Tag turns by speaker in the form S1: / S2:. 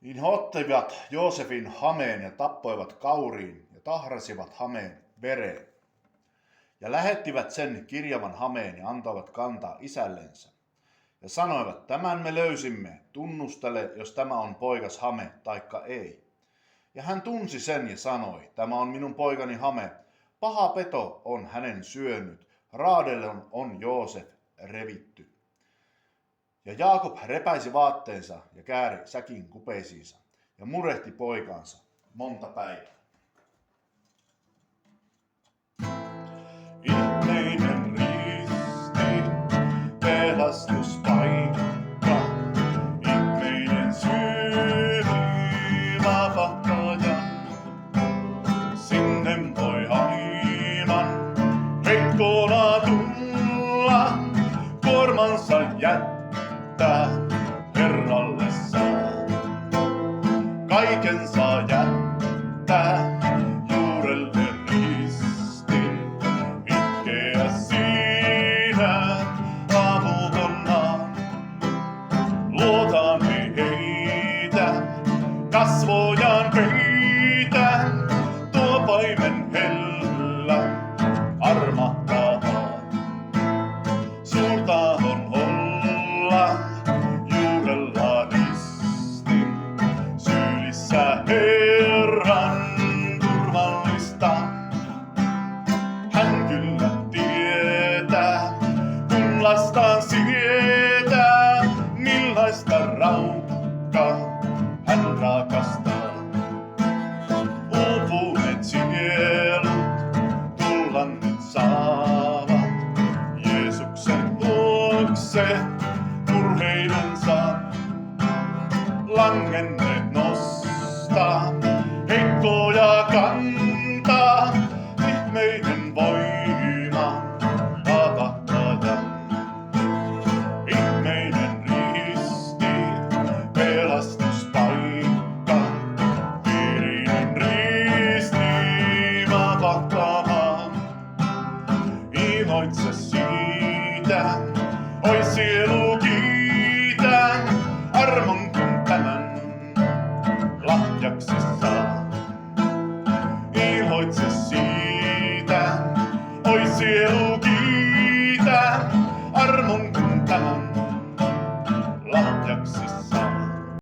S1: Niin he ottivat Joosefin hameen ja tappoivat kauriin ja tahrasivat hameen vereen. Ja lähettivät sen kirjavan hameen ja antoivat kantaa isällensä. Ja sanoivat, tämän me löysimme, tunnustele, jos tämä on poikas hame taikka ei. Ja hän tunsi sen ja sanoi, tämä on minun poikani hame, paha peto on hänen syönyt, raadelle on Joosef revitty. Ja Jaakob repäisi vaatteensa ja kääri säkin kupeisiinsa ja murehti poikaansa monta päivää. Ihmeinen risti, pelastuspaikka, ihmeinen syy vapahtajan. Sinne voi aivan heikkona tulla, kuormansa jättää Herralle saa. Kaiken saa jättää juurelle ristin, itkeä siinä aamuponnaan. Luotamme heitä, kasvojaan peitä, tuo paimen hellä armahtaa. Suurta on olla juurella ristin, sylissä Herran turvallista. Hän kyllä tietää, kun lastaan sietää, millaista raukkaa hän rakastaa. Uupuneet sielut tulla nyt saavat Jeesuksen luokse murheidonsa. Langenneet nostaa, heikkoja kantaa, ihmeinen voima vapahtaja. Ihmeinen risti, pelastuspaikka, verinen risti vapahtamaan. Iloitse siitä, oi sielu kiitä, armon kun tämän lahjaksi saa. Iloitse siitä, oi sielu